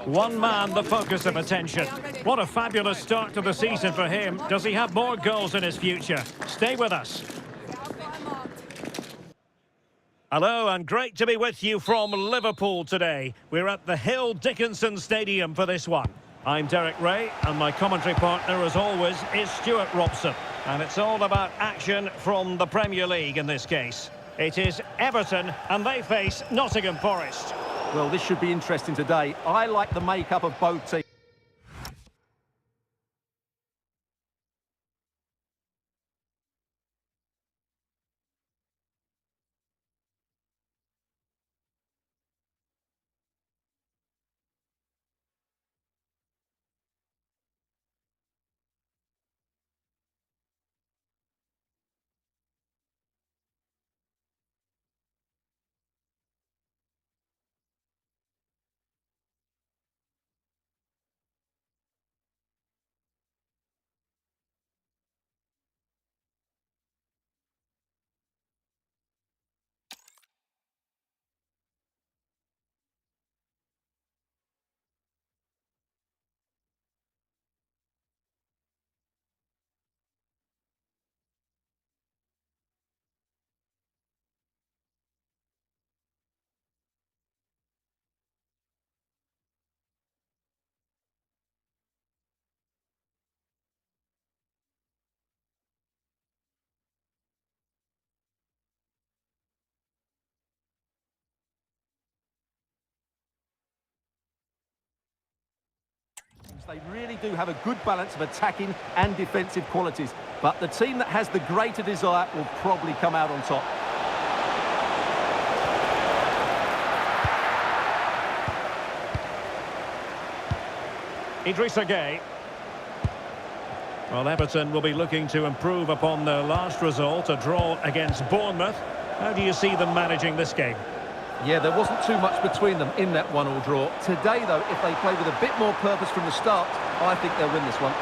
One man, the focus of attention. What a fabulous start to the season for him. Does he have more goals in his future? Stay with us. Hello, and great to be with you from Liverpool today. We're at the Hill Dickinson Stadium for this one. I'm Derek Ray, and my commentary partner, as always, is Stuart Robson. And it's all about action from the Premier League in this case. It is Everton, and they face Nottingham Forest. Well, this should be interesting today. I like the makeup of both teams. They really do have a good balance of attacking and defensive qualities, but the team that has the greater desire will probably come out on top. Idrissa Gueye. Well, Everton will be looking to improve upon their last result, a draw against Bournemouth. How do you see them managing this game? Yeah, there wasn't too much between them in that 1-1 draw. Today, though, if they play with a bit more purpose from the start, I think they'll win this one.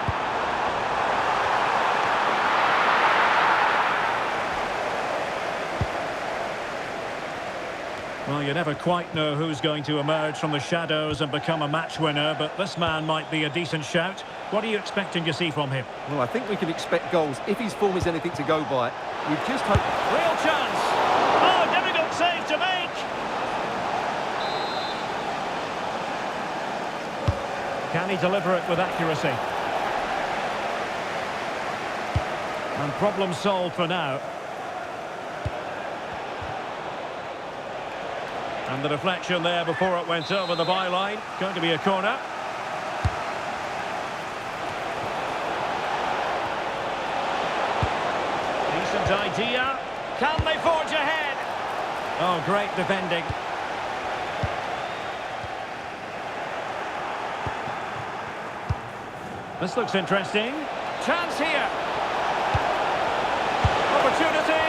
Well, you never quite know who's going to emerge from the shadows and become a match winner, but this man might be a decent shout. What are you expecting to see from him? Well, I think we can expect goals if his form is anything to go by. We just hope... Real chance! Oh, difficult save to make! Can he deliver it with accuracy? And problem solved for now. And the deflection there before it went over the byline. Going to be a corner. Decent idea. Can they forge ahead? Oh, great defending. This looks interesting. Chance here. Opportunity.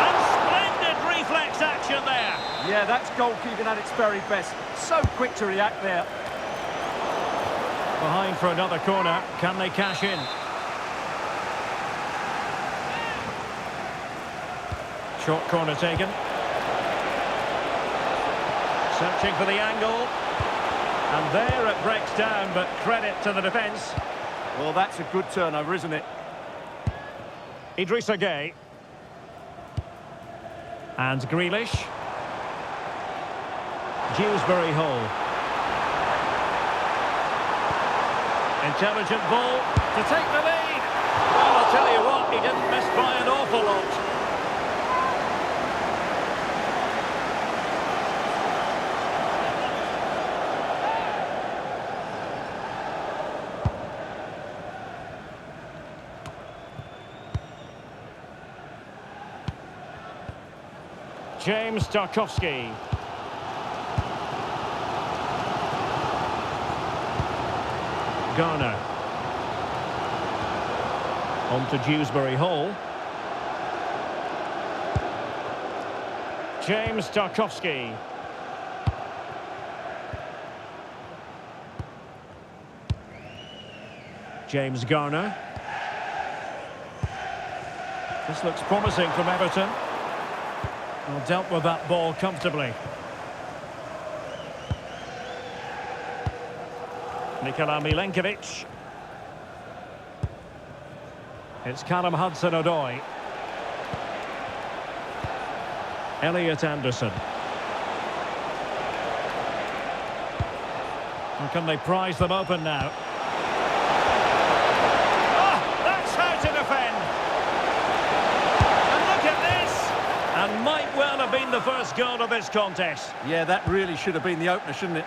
And splendid reflex action there. Yeah, that's goalkeeping at its very best. So quick to react there. Behind for another corner. Can they cash in? Short corner taken. Searching for the angle. And there it breaks down, but credit to the defence. Well, that's a good turnover, isn't it? Idrissa Gueye. And Grealish. Dewsbury Hall. Intelligent ball to take the lead. Well, I'll tell you what, he didn't miss by an awful lot. James Tarkowski. Garner. On to Dewsbury Hall. James Tarkowski. James Garner. This looks promising from Everton. Well, dealt with that ball comfortably. Nikola Milenkovic. It's Callum Hudson-Odoi. Elliot Anderson. And can they prise them open now? Oh, that's how to defend. And look at this. And might well have been the first goal of this contest. Yeah, that really should have been the opener, shouldn't it?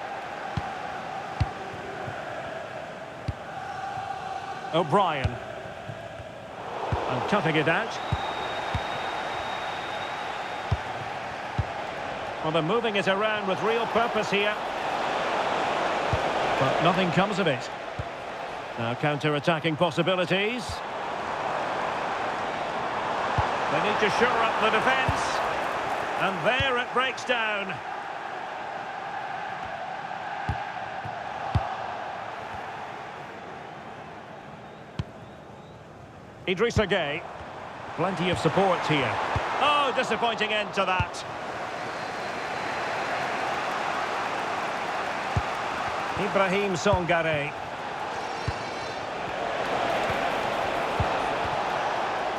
O'Brien. And cutting it out. Well, they're moving it around with real purpose here. But nothing comes of it. Now counter-attacking possibilities. They need to shore up the defence. And there it breaks down. Idrissa Gueye. Plenty of support here. Oh, disappointing end to that. Ibrahim Songare.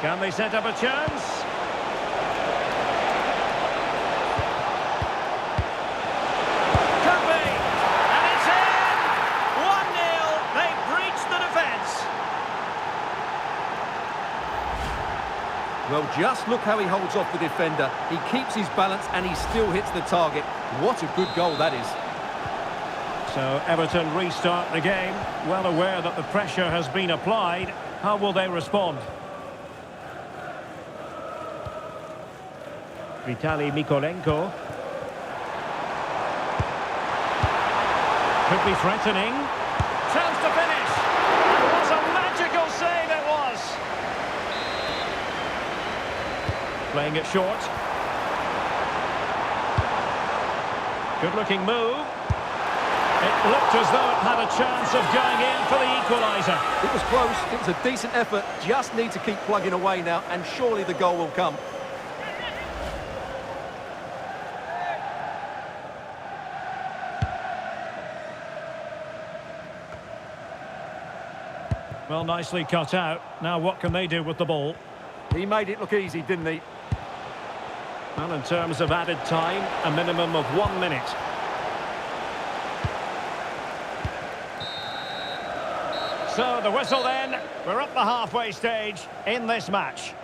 Can they set up a chance? Could be! And it's in! 1-0. They've breached the defence. Well, just look how he holds off the defender. He keeps his balance and he still hits the target. What a good goal that is. So Everton restart the game, well aware that the pressure has been applied. How will they respond? Vitaly Mykolenko. Could be threatening. Chance to finish. It was a magical save, it was. Playing it short. Good looking move. It looked as though it had a chance of going in for the equaliser. It was close, it was a decent effort, just need to keep plugging away now, and surely the goal will come. Well, nicely cut out. Now what can they do with the ball? He made it look easy, didn't he? Well, in terms of added time, a minimum of 1 minute. So the whistle then, we're up the halfway stage in this match.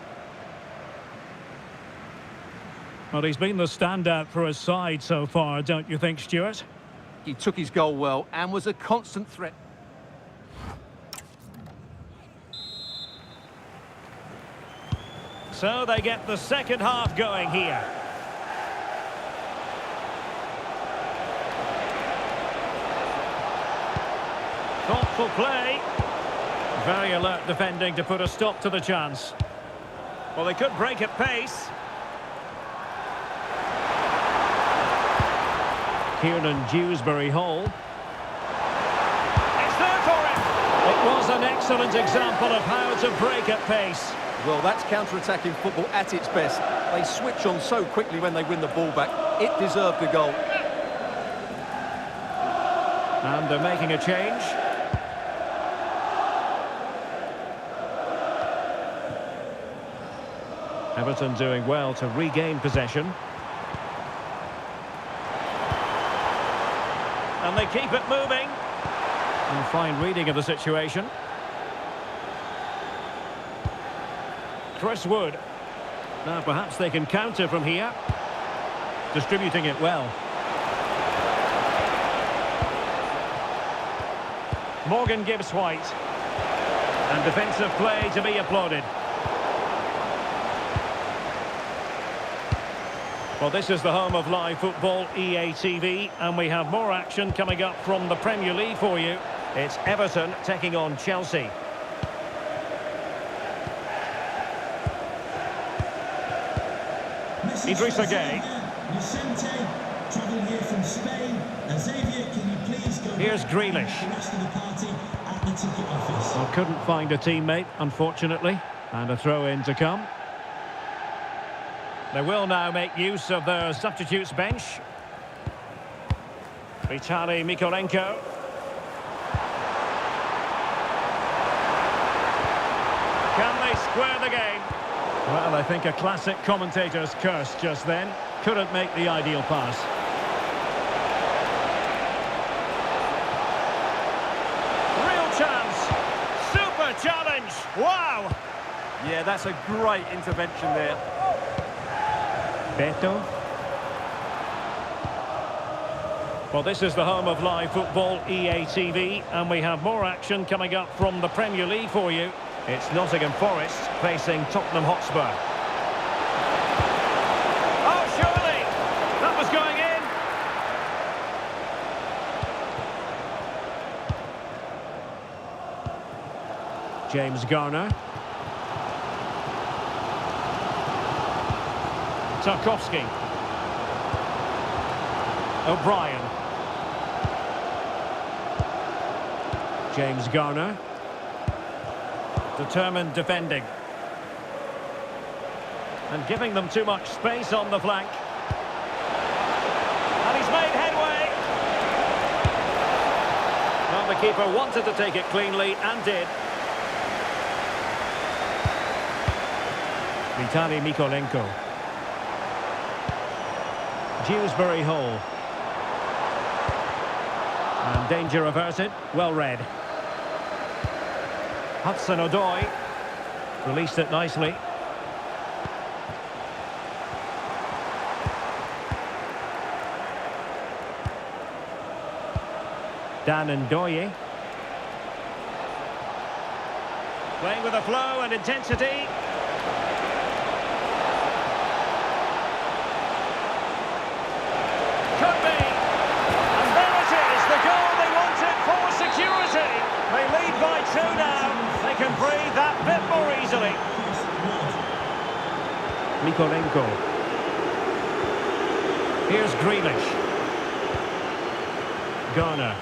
Well, he's been the standout for his side so far, don't you think, Stuart? He took his goal well and was a constant threat. So they get the second half going here. Thoughtful play. Very alert defending to put a stop to the chance. Well, they could break at pace. Kiernan Dewsbury-Hall. It's there for him! It was an excellent example of how to break at pace. Well, that's counter-attacking football at its best. They switch on so quickly when they win the ball back. It deserved a goal. And they're making a change. Everton doing well to regain possession. And they keep it moving. And fine reading of the situation. Chris Wood. Now perhaps they can counter from here. Distributing it well. Morgan Gibbs-White. And defensive play to be applauded. Well, this is the home of live football, EA TV, and we have more action coming up from the Premier League for you. It's Everton taking on Chelsea. Idrissa Gueye. Here's Grealish. Well, couldn't find a teammate, unfortunately, and a throw-in to come. They will now make use of their substitutes bench. Vitaly Mykolenko. square the game. Well, I think a classic commentator's curse just then. Couldn't make the ideal pass. Real chance. Super challenge. Wow. Yeah, that's a great intervention there. Beto. Well, this is the home of live football, EA TV, and we have more action coming up from the Premier League for you. It's Nottingham Forest facing Tottenham Hotspur. Oh, surely! That was going in. James Garner. Tarkowski. O'Brien. James Garner. Determined defending. And giving them too much space on the flank. And he's made headway. Well, the keeper wanted to take it cleanly and did. Vitaly Mikolenko. Dewsbury Hall. And danger averted. Well read. Hudson-Odoi released it nicely. Dan Ndoye. Playing with a flow and intensity. Could be. And there it is, the goal they wanted for security. They lead by 2 now. They can breathe that bit more easily. Mikolenko. Here's Grealish. Garner.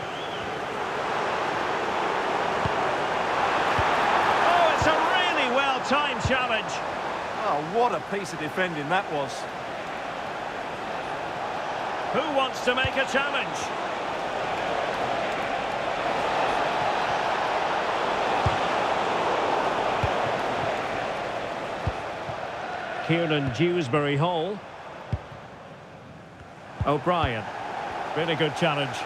Oh, it's a really well-timed challenge. Oh, what a piece of defending that was. Who wants to make a challenge? Kieran Dewsbury Hall. O'Brien. Really good challenge.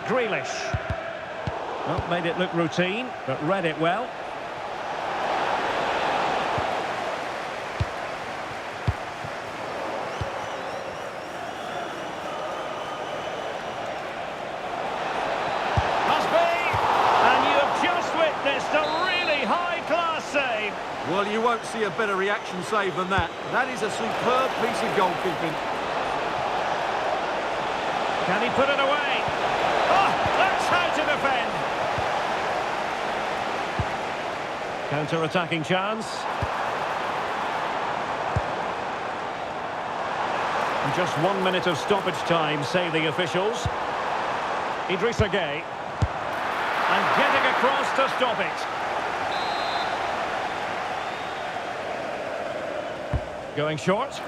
Grealish. Well, made it look routine, but read it well. Must be! And you have just witnessed a really high-class save. Well, you won't see a better reaction save than that. That is a superb piece of goalkeeping. Can he put it away? Oh, that's how to defend. Counter-attacking chance. And just 1 minute of stoppage time, say the officials. Idrissa Gueye. And getting across to stop it. Going short.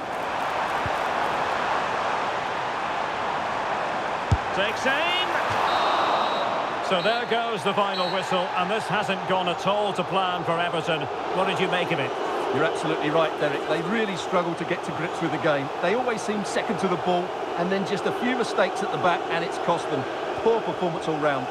Takes aim. So there goes the final whistle, and this hasn't gone at all to plan for Everton. What did you make of it? You're absolutely right, Derek. They really struggled to get to grips with the game. They always seem second to the ball, and then just a few mistakes at the back, and it's cost them. Poor performance all round.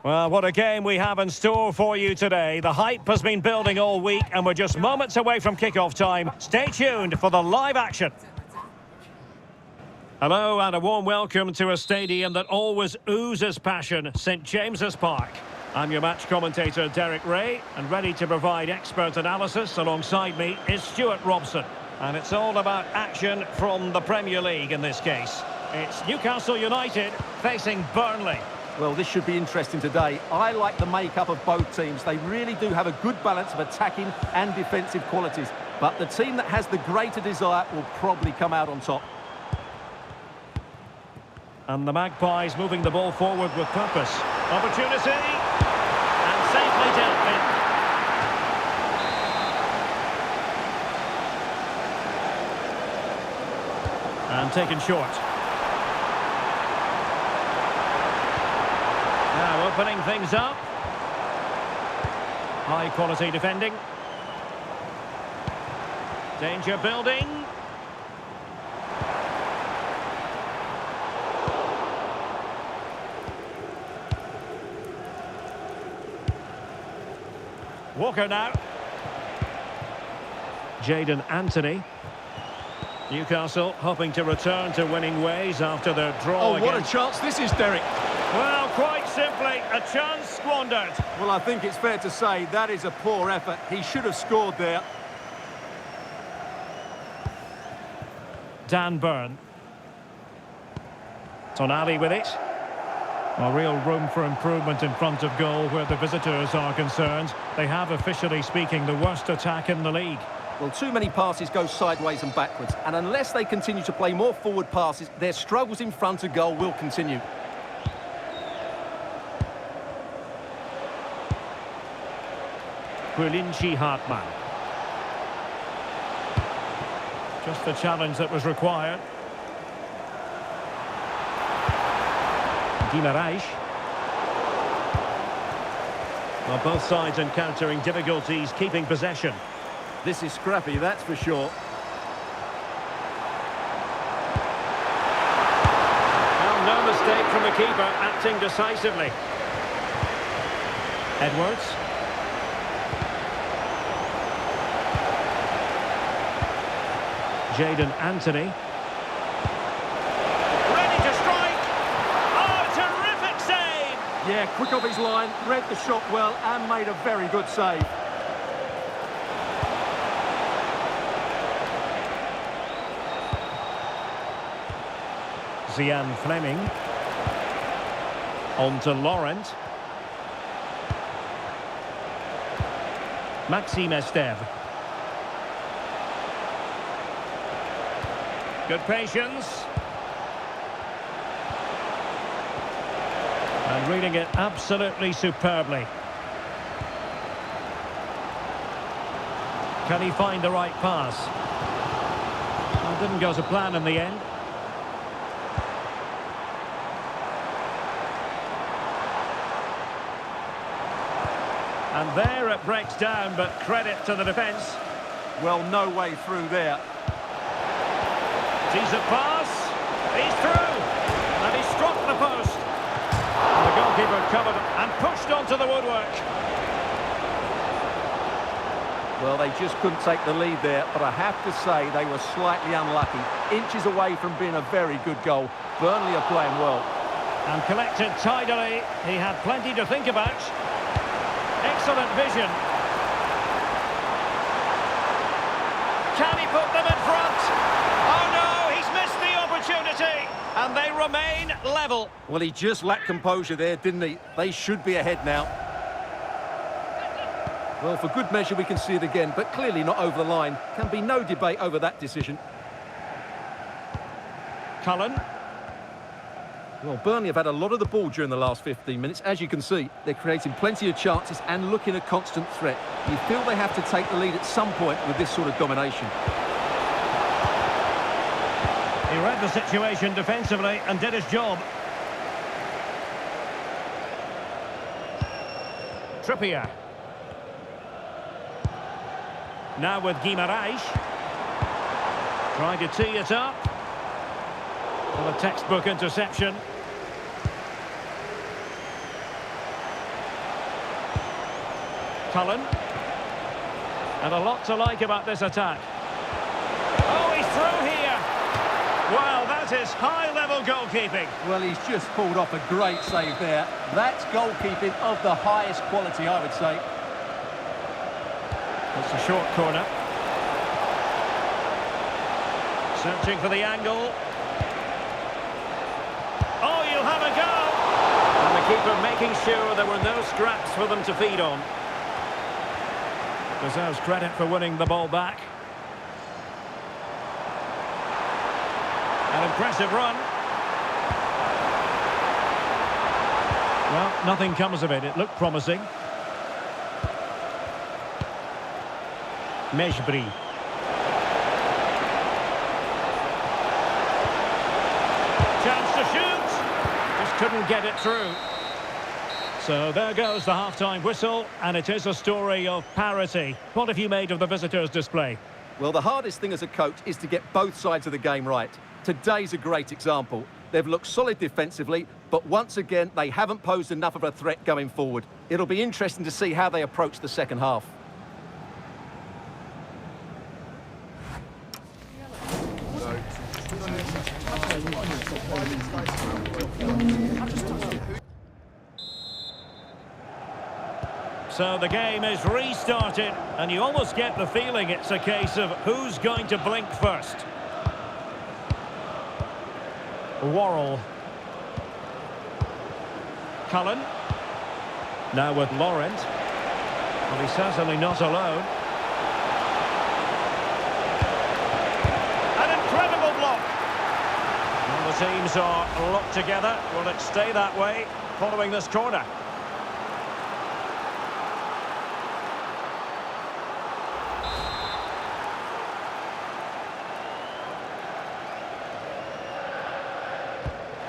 Well, what a game we have in store for you today. The hype has been building all week and we're just moments away from kick-off time. Stay tuned for the live action. Hello and a warm welcome to a stadium that always oozes passion, St James's Park. I'm your match commentator Derek Ray, and ready to provide expert analysis alongside me is Stuart Robson. And it's all about action from the Premier League in this case. It's Newcastle United facing Burnley. Well, this should be interesting today. I like the makeup of both teams. They really do have a good balance of attacking and defensive qualities. But the team that has the greater desire will probably come out on top. And the Magpies moving the ball forward with purpose. Opportunity. And safely dealt with. And taken short. Now opening things up. High quality defending. Danger building. Walker now. Jadon Anthony. Newcastle hoping to return to winning ways after their draw. Oh, what a chance this is, Derek. Well, quite simply, a chance squandered. Well, I think it's fair to say that is a poor effort. He should have scored there. Dan Burn. Tonali with it. A real room for improvement in front of goal where the visitors are concerned. They have, officially speaking, the worst attack in the league. Well, too many passes go sideways and backwards, and unless they continue to play more forward passes, their struggles in front of goal will continue. Quilinci Hartmann. Just the challenge that was required. Guimaraes. Well, both sides encountering difficulties keeping possession. This is scrappy, that's for sure. Well, no mistake from the keeper, acting decisively. Edwards. Jadon Anthony. Ready to strike. Oh, terrific save! Yeah, quick off his line, read the shot well and made a very good save. Zian Fleming. On to Laurent. Maxime Esteve. Good patience. And reading it absolutely superbly. Can he find the right pass? Well, didn't go to plan in the end. And there it breaks down, but credit to the defence. Well, no way through there. Sees a pass. He's through. And he struck the post. And the goalkeeper covered and pushed onto the woodwork. Well, they just couldn't take the lead there, but I have to say they were slightly unlucky. Inches away from being a very good goal. Burnley are playing well. And collected tidily. He had plenty to think about. Excellent vision. Can he put them in front? Oh no, he's missed the opportunity. And they remain level. Well, he just lacked composure there, didn't he? They should be ahead now. Well, for good measure, we can see it again, but clearly not over the line. Can be no debate over that decision. Cullen. Well, Burnley have had a lot of the ball during the last 15 minutes. As you can see, they're creating plenty of chances and looking a constant threat. You feel they have to take the lead at some point with this sort of domination. He read the situation defensively and did his job. Trippier. Now with Guimaraes. Trying to tee it up. Well, a textbook interception. Cullen. And a lot to like about this attack. Oh, he's through here. Well, that is high-level goalkeeping. Well, he's just pulled off a great save there. That's goalkeeping of the highest quality, I would say. It's a short corner. Searching for the angle. Oh, you'll have a go! And the keeper making sure there were no scraps for them to feed on. Deserves credit for winning the ball back. An impressive run. Well, nothing comes of it. It looked promising. Mejbri. Chance to shoot. Just couldn't get it through. So there goes the half-time whistle, and it is a story of parity. What have you made of the visitors' display? Well, the hardest thing as a coach is to get both sides of the game right. Today's a great example. They've looked solid defensively, but once again, they haven't posed enough of a threat going forward. It'll be interesting to see how they approach the second half. So the game is restarted, and you almost get the feeling it's a case of who's going to blink first. Worrell. Cullen. Now with Laurent. Well, he's certainly not alone. An incredible block. Well, the teams are locked together. Will it stay that way following this corner?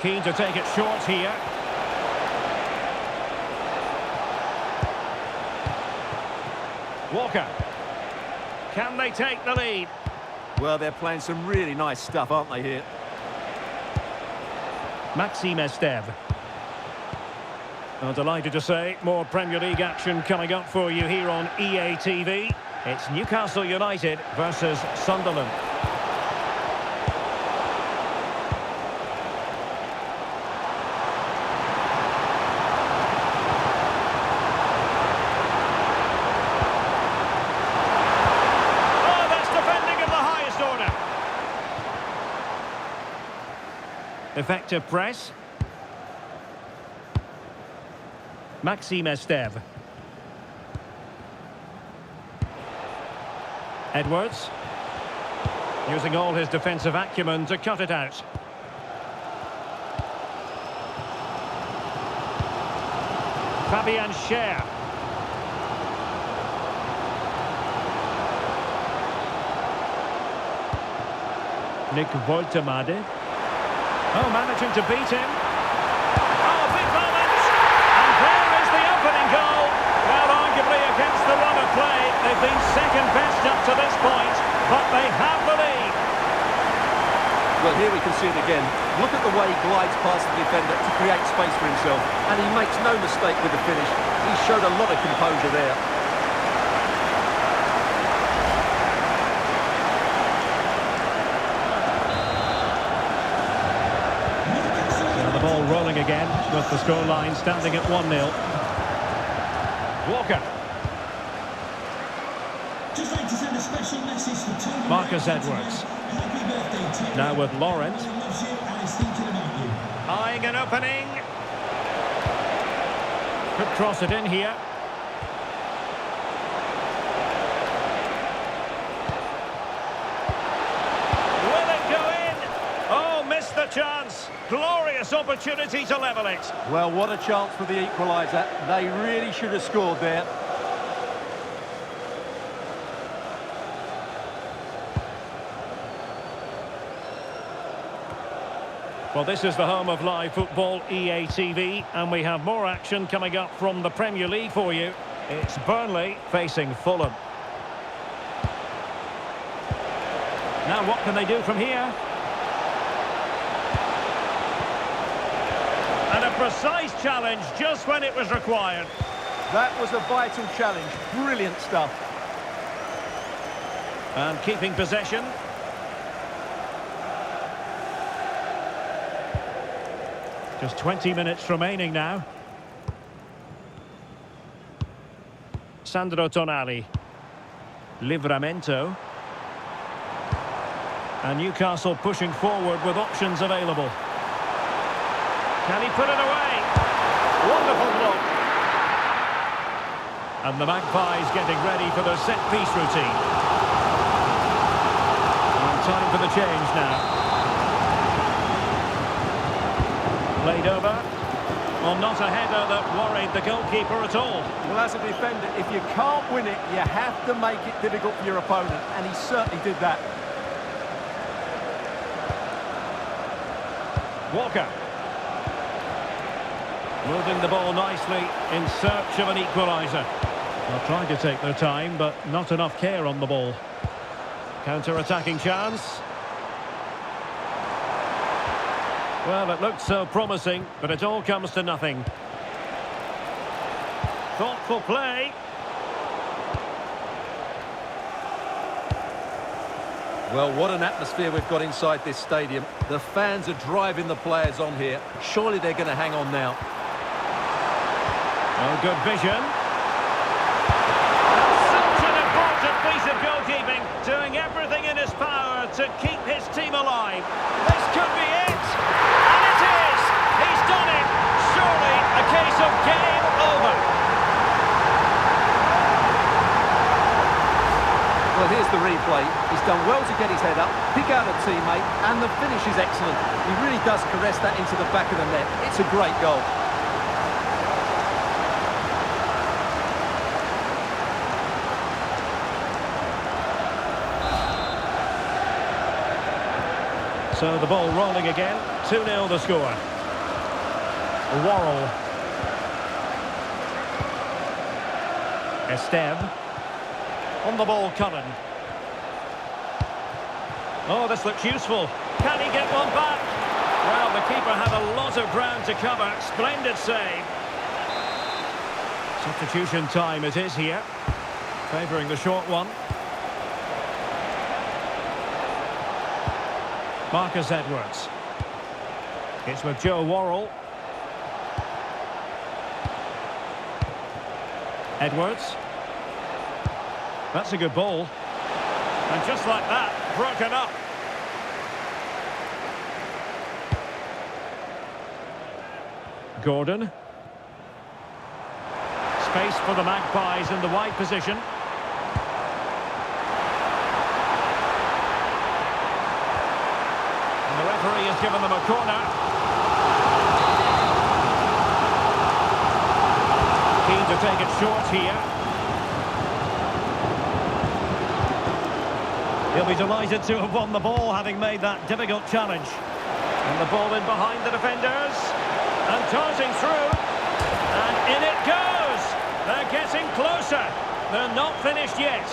Keen to take it short here. Walker. Can they take the lead? Well, they're playing some really nice stuff, aren't they, here? Maxime Estev. I'm delighted to say more Premier League action coming up for you here on EA TV. It's Newcastle United versus Sunderland. Effective press. Maxime Estev. Edwards. Using all his defensive acumen to cut it out. Fabian Schär. Nick Woltemade. Oh, managing to beat him. Oh, big moment! And there is the opening goal. Well, arguably against the run of play, they've been second best up to this point, but they have the lead. Well, here we can see it again. Look at the way he glides past the defender to create space for himself, and he makes no mistake with the finish. He showed a lot of composure there. Rolling again with the scoreline standing at 1-0. Walker. Just like to send a special message to Marcus Edwards. Now with Laurent. Eyeing an opening. Could cross it in here. Will it go in? Oh, missed the chance. Glorious opportunity to level it. Well, what a chance for the equaliser. They really should have scored there. Well, this is the home of live football, EA TV, and we have more action coming up from the Premier League for you. It's Burnley facing Fulham. Now, what can they do from here? And a precise challenge just when it was required. That was a vital challenge. Brilliant stuff. And keeping possession. Just 20 minutes remaining now. Sandro Tonali. Livramento. And Newcastle pushing forward with options available. Can he put it away? Wonderful block. And the Magpies getting ready for their set-piece routine. And time for the change now. Played over. Well, not a header that worried the goalkeeper at all. Well, as a defender, if you can't win it, you have to make it difficult for your opponent, and he certainly did that. Walker. Moving the ball nicely in search of an equaliser. They're trying to take their time, but not enough care on the ball. Counter-attacking chance. Well, it looked so promising, but it all comes to nothing. Thoughtful play. Well, what an atmosphere we've got inside this stadium. The fans are driving the players on here. Surely they're going to hang on now. Oh, good vision. Such an important piece of goalkeeping, doing everything in his power to keep his team alive. This could be it. And it is. He's done it. Surely a case of game over. Well, here's the replay. He's done well to get his head up, pick out a teammate, and the finish is excellent. He really does caress that into the back of the net. It's a great goal. So the ball rolling again. 2-0 the score. Worrell. Esteve. On the ball, Cullen. Oh, this looks useful. Can he get one back? Well, the keeper had a lot of ground to cover. Splendid save. Substitution time it is here. Favouring the short one. Marcus Edwards. It's with Joe Worrell. Edwards. That's a good ball. And just like that, broken up. Gordon. Space for the Magpies in the wide position. And the referee has given them a corner. Keen to take it short here. He'll be delighted to have won the ball, having made that difficult challenge. And the ball in behind the defenders. And darting through. And in it goes. They're getting closer. They're not finished yet.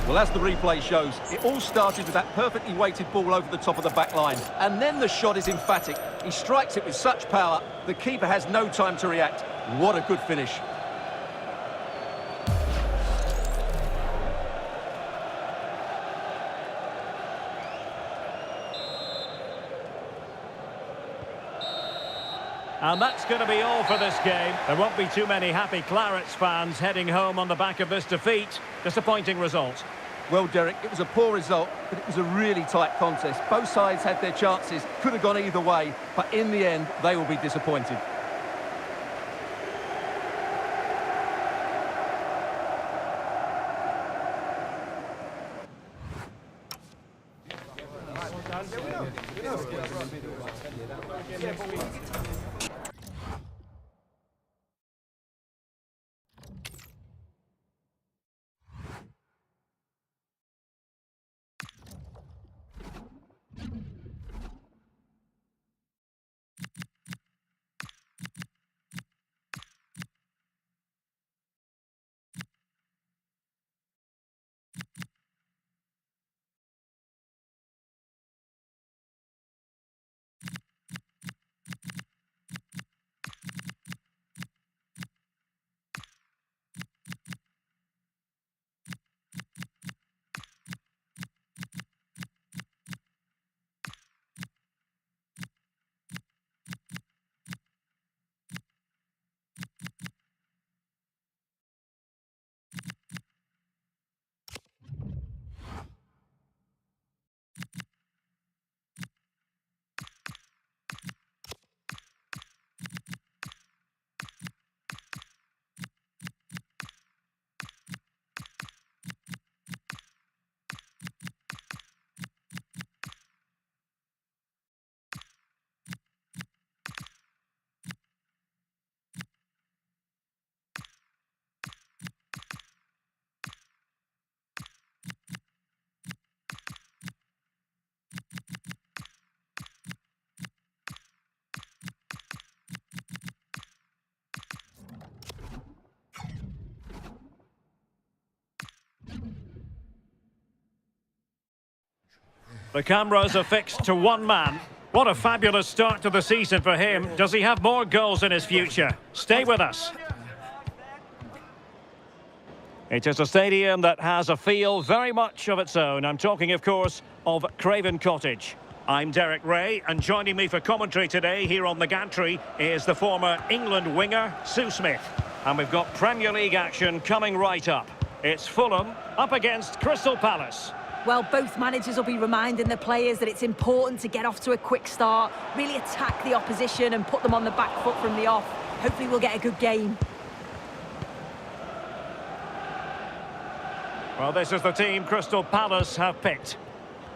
Well, as the replay shows, it all started with that perfectly weighted ball over the top of the back line. And then the shot is emphatic. He strikes it with such power, the keeper has no time to react. What a good finish. And that's going to be all for this game. There won't be too many happy Clarets fans heading home on the back of this defeat. Disappointing result. Well, Derek, it was a poor result, but it was a really tight contest. Both sides had their chances, could have gone either way, but in the end, they will be disappointed. The cameras are fixed to one man. What a fabulous start to the season for him. Does he have more goals in his future? Stay with us. It is a stadium that has a feel very much of its own. I'm talking, of course, of Craven Cottage. I'm Derek Ray, and joining me for commentary today here on the gantry is the former England winger, Sue Smith. And we've got Premier League action coming right up. It's Fulham up against Crystal Palace. Well, both managers will be reminding the players that it's important to get off to a quick start, really attack the opposition and put them on the back foot from the off. Hopefully we'll get a good game. Well, this is the team Crystal Palace have picked.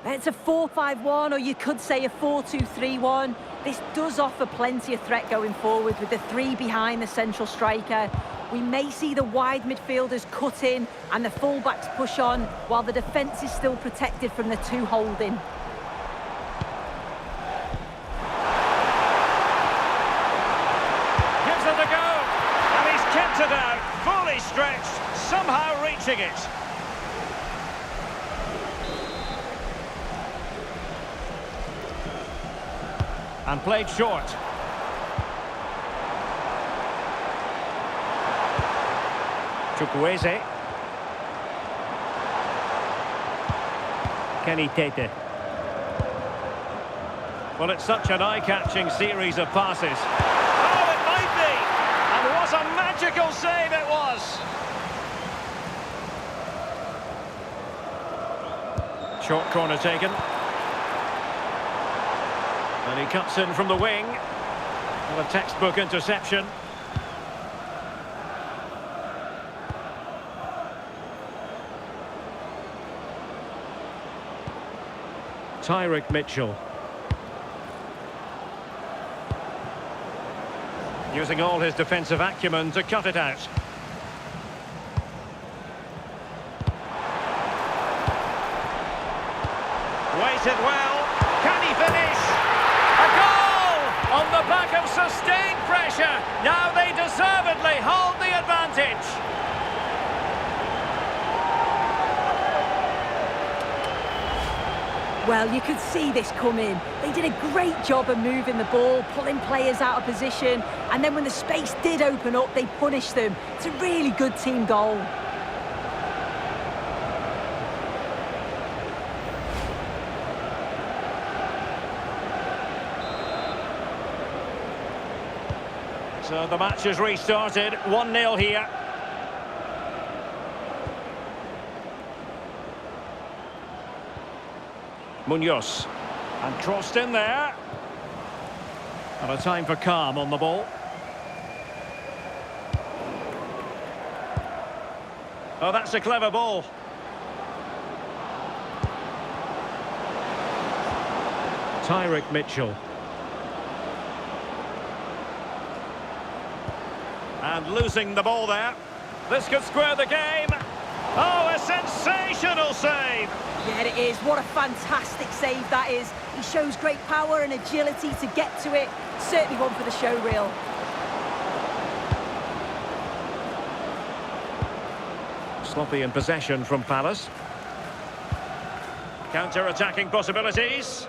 It's a 4-5-1, or you could say a 4-2-3-1. This does offer plenty of threat going forward with the three behind the central striker. We may see the wide midfielders cut in and the fullbacks push on, while the defence is still protected from the two holding. Gives it a go, and he's kept it out, fully stretched, somehow reaching it. And played short. Chukwueze. Kenny Tete. Well, it's such an eye-catching series of passes. Oh, it might be! And what a magical save it was! Short corner taken. And he cuts in from the wing. Well, a textbook interception. Tyrick Mitchell. Using all his defensive acumen to cut it out. Waited well. Can he finish? A goal! On the back of sustained pressure. Now they deservedly hold the advantage. Well, you could see this coming. They did a great job of moving the ball, pulling players out of position, and then when the space did open up, they punished them. It's a really good team goal. So the match has restarted, 1-0 here. Munoz, and crossed in there. And a time for calm on the ball. Oh, that's a clever ball. Tyrick Mitchell. And losing the ball there. This could square the game. Oh, a sensational save! Yeah, it is. What a fantastic save that is. He shows great power and agility to get to it. Certainly one for the show reel. Sloppy in possession from Palace. Counter-attacking possibilities.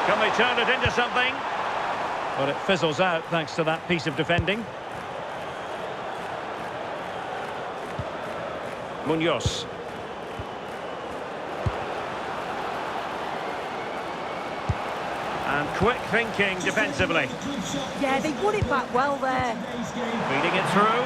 Can they turn it into something? But it fizzles out thanks to that piece of defending. Munoz. And quick thinking defensively. Yeah, they won it back well there. Feeding it through.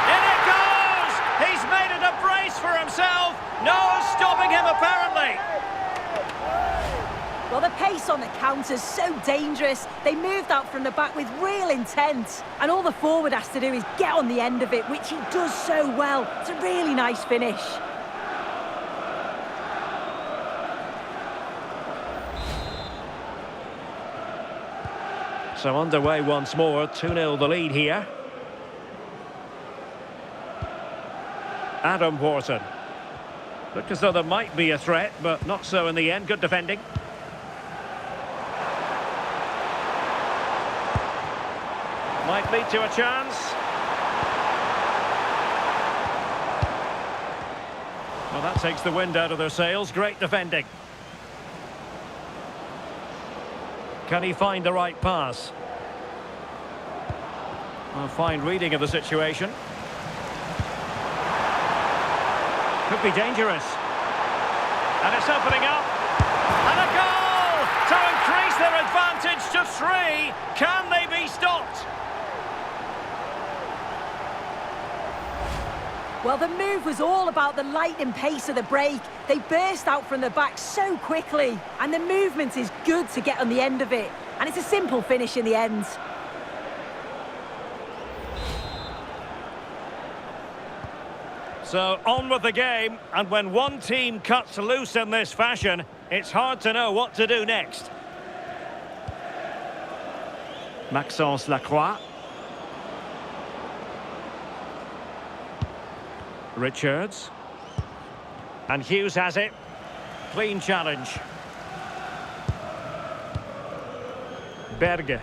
In it goes! He's made it a brace for himself. No stopping him apparently. Well, the pace on the counter's so dangerous. They moved out from the back with real intent. And all the forward has to do is get on the end of it, which he does so well. It's a really nice finish. So underway once more, 2-0 the lead here. Adam Wharton. Looked as though there might be a threat, but not so in the end. Good defending. Might lead to a chance. Well, that takes the wind out of their sails. Great defending. Can he find the right pass? A fine reading of the situation. Could be dangerous. And it's opening up. And a goal to increase their advantage to 3. Can they be stopped? Well, the move was all about the lightning pace of the break. They burst out from the back so quickly. And the movement is good to get on the end of it. And it's a simple finish in the end. So on with the game, and when one team cuts loose in this fashion, it's hard to know what to do next. Maxence Lacroix. Richards. And Hughes has it. Clean challenge. Berge.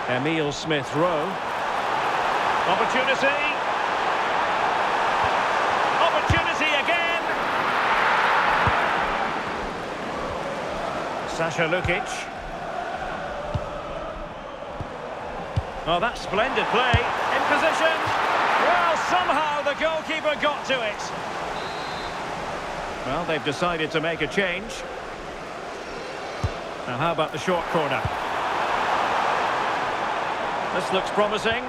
Emile Smith-Rowe. Opportunity. Opportunity again. Sasha Lukic. Oh, that's splendid play. In position. Well, somehow the goalkeeper got to it. Well, they've decided to make a change. Now, how about the short corner? This looks promising.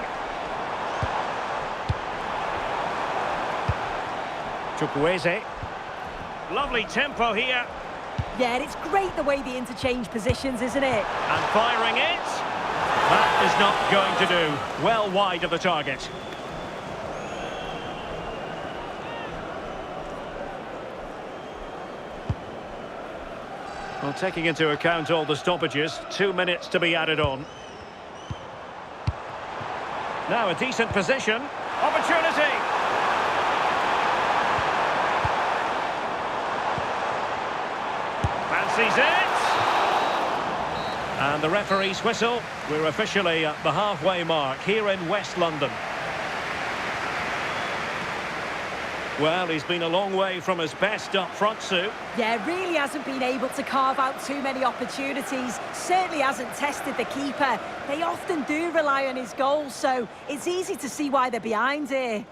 Chukwueze. Lovely tempo here. Yeah, and it's great the way they interchange positions, isn't it? And firing it. That is not going to do. Well wide of the target. Well, taking into account all the stoppages, 2 minutes to be added on. Now a decent position. Opportunity. Fancies it. And the referee's whistle. We're officially at the halfway mark here in West London. Well, he's been a long way from his best up front, Sue. Yeah, really hasn't been able to carve out too many opportunities. Certainly hasn't tested the keeper. They often do rely on his goals, so it's easy to see why they're behind here.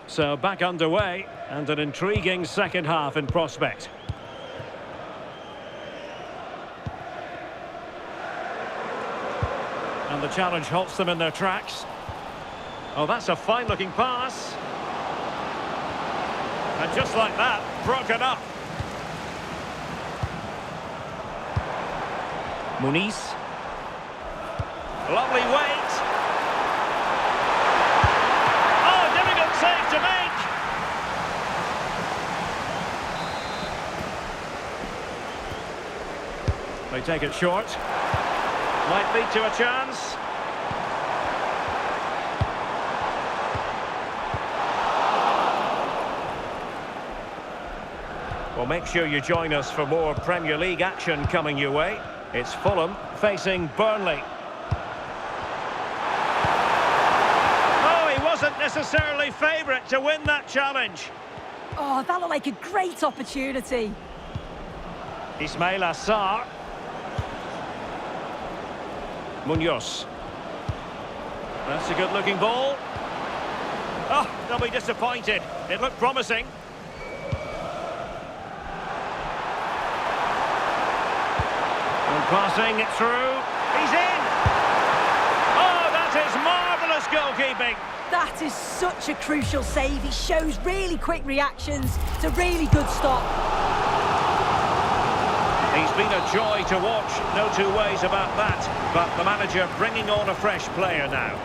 So back underway, and an intriguing second half in prospect. And the challenge halts them in their tracks. Oh, that's a fine-looking pass. And just like that, broken up. Muniz. Lovely weight. Oh, difficult save to make. They take it short. Might lead to a chance. Well, make sure you join us for more Premier League action coming your way. It's Fulham facing Burnley. Oh, he wasn't necessarily favourite to win that challenge. Oh, that looked like a great opportunity. Ismail Assar. Munoz. That's a good-looking ball. Oh, they'll be disappointed. It looked promising. And passing it through. He's in! Oh, that is marvellous goalkeeping. That is such a crucial save. He shows really quick reactions. It's a really good stop. He's been a joy to watch, no two ways about that. But the manager bringing on a fresh player now.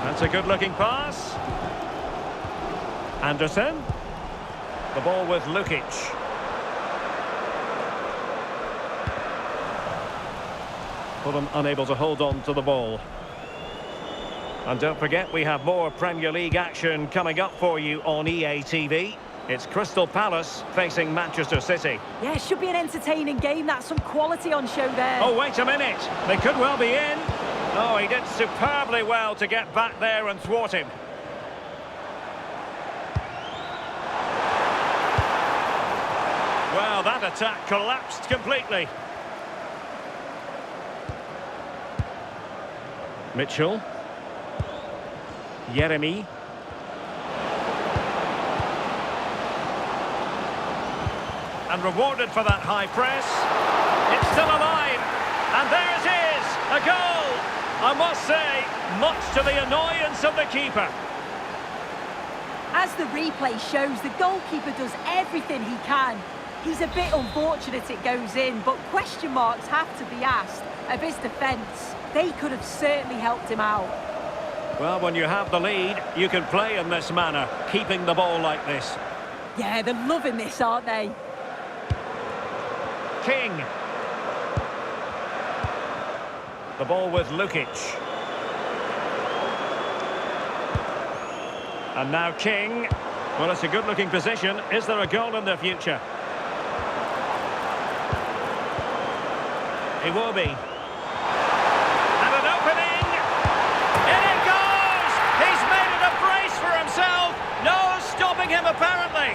That's a good-looking pass. Anderson. The ball with Lukic. Fulham unable to hold on to the ball. And don't forget, we have more Premier League action coming up for you on EA TV. It's Crystal Palace facing Manchester City. Yeah, it should be an entertaining game. That's some quality on show there. Oh, wait a minute. They could well be in. Oh, he did superbly well to get back there and thwart him. Well, that attack collapsed completely. Mitchell. Yeremy. And rewarded for that high press. It's still alive. And there it is, a goal. I must say, much to the annoyance of the keeper. As the replay shows, the goalkeeper does everything he can. He's a bit unfortunate it goes in, but question marks have to be asked of his defence. They could have certainly helped him out. Well, when you have the lead, you can play in this manner, keeping the ball like this. Yeah, they're loving this, aren't they? King. The ball with Lukic. And now King. Well, it's a good-looking position. Is there a goal in the future? Iwobi. And an opening. In it goes! He's made it a brace for himself. No stopping him, apparently.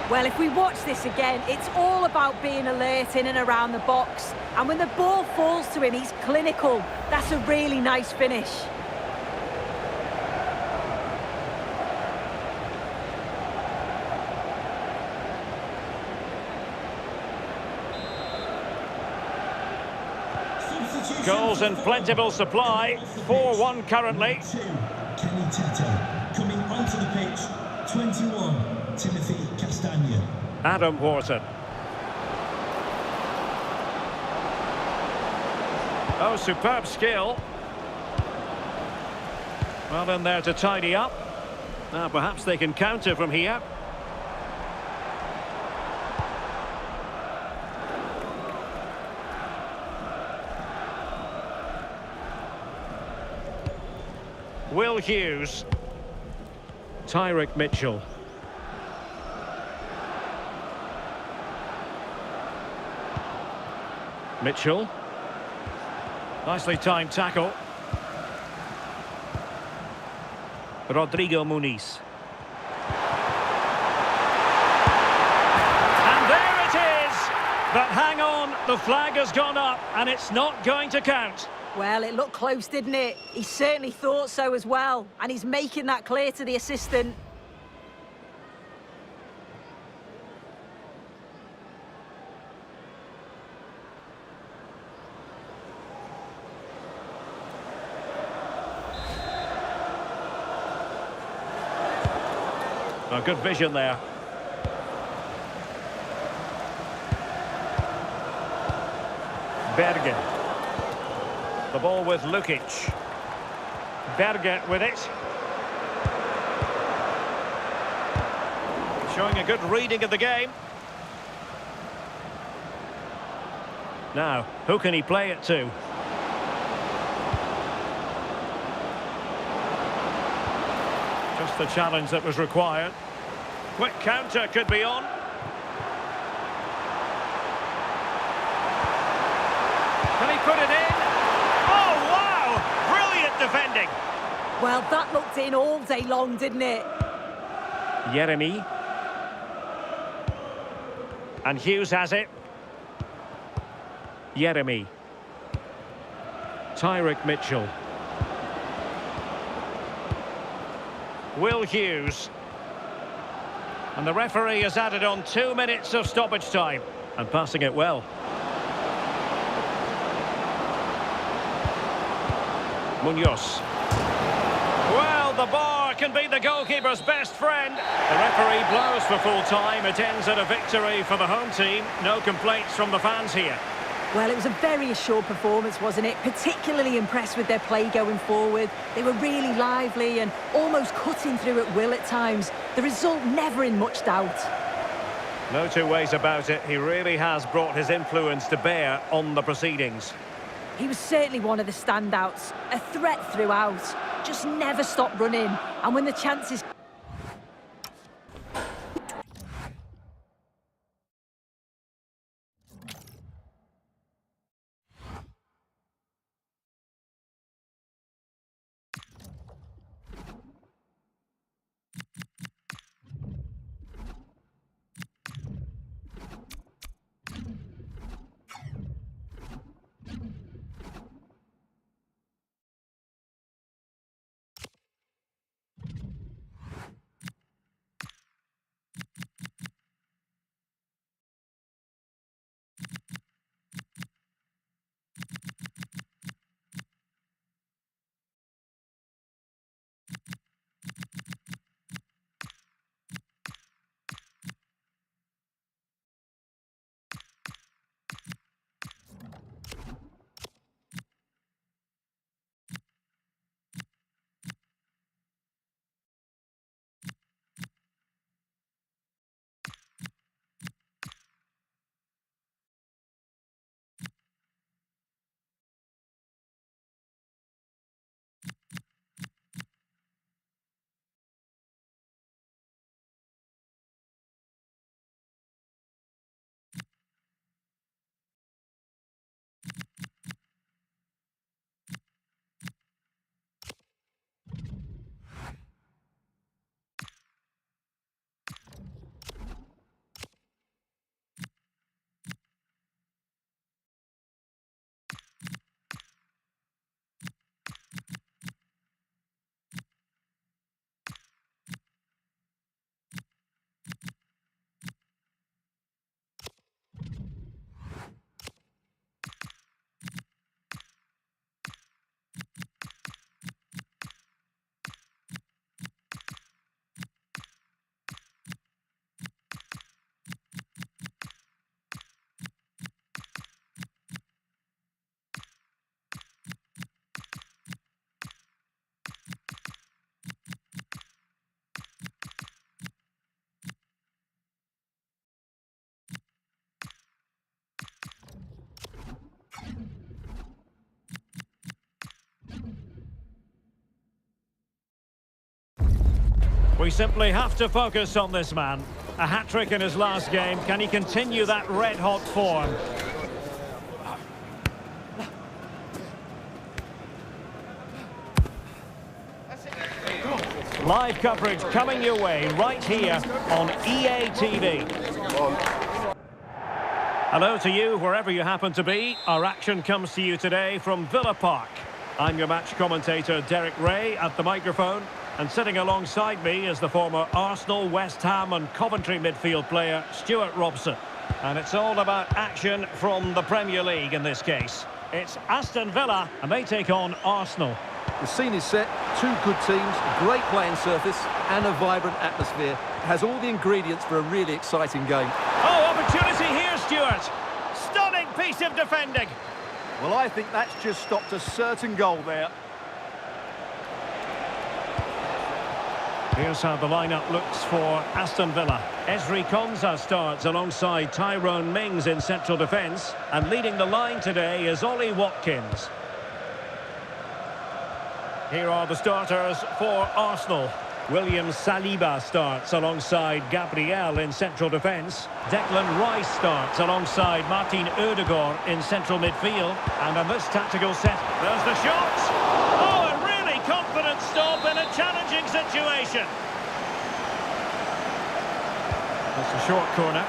Well, if we watch this again, it's all about being alert in and around the box. And when the ball falls to him, he's clinical. That's a really nice finish. Goals in plentiful supply. 4-1 currently. Kenny Tato. Coming onto the pitch, 21, Timothy Castagna. Adam Wharton. Oh, superb skill. Well, in there to tidy up. Now, perhaps they can counter from here. Will Hughes. Tyrick Mitchell. Mitchell. Nicely timed tackle. Rodrigo Muniz. And there it is! But hang on, the flag has gone up and it's not going to count. Well, it looked close, didn't it? He certainly thought so as well. And he's making that clear to the assistant. Oh, good vision there. Berge. The ball with Lukic. Berge with it. Showing a good reading of the game. Now, who can he play it to? Just the challenge that was required. Quick counter could be on. Can he put it in? Oh, wow! Brilliant defending. Well, that looked in all day long, didn't it? Yeremy. And Hughes has it. Yeremy. Tyrick Mitchell. Will Hughes. And the referee has added on 2 minutes of stoppage time. And passing it well. Munoz. Well, the bar can be the goalkeeper's best friend. The referee blows for full time. It ends at a victory for the home team. No complaints from the fans here. Well, it was a very assured performance, wasn't it? Particularly impressed with their play going forward. They were really lively and almost cutting through at will at times. The result never in much doubt. No two ways about it. He really has brought his influence to bear on the proceedings. He was certainly one of the standouts. A threat throughout. Just never stopped running. And when the chances... We simply have to focus on this man. A hat-trick in his last game. Can he continue that red-hot form? Live coverage coming your way right here on EA TV. Hello to you, wherever you happen to be. Our action comes to you today from Villa Park. I'm your match commentator, Derek Ray, at the microphone. And sitting alongside me is the former Arsenal, West Ham and Coventry midfield player, Stuart Robson. And it's all about action from the Premier League in this case. It's Aston Villa, and they take on Arsenal. The scene is set, two good teams, great playing surface and a vibrant atmosphere. It has all the ingredients for a really exciting game. Oh, opportunity here, Stuart. Stunning piece of defending. Well, I think that's just stopped a certain goal there. Here's how the lineup looks for Aston Villa. Ezri Konsa starts alongside Tyrone Mings in central defence. And leading the line today is Ollie Watkins. Here are the starters for Arsenal. William Saliba starts alongside Gabriel in central defence. Declan Rice starts alongside Martin Ødegaard in central midfield. And on this tactical set, there's the shot! Oh, a really confident stop in a challenging situation. That's a short corner.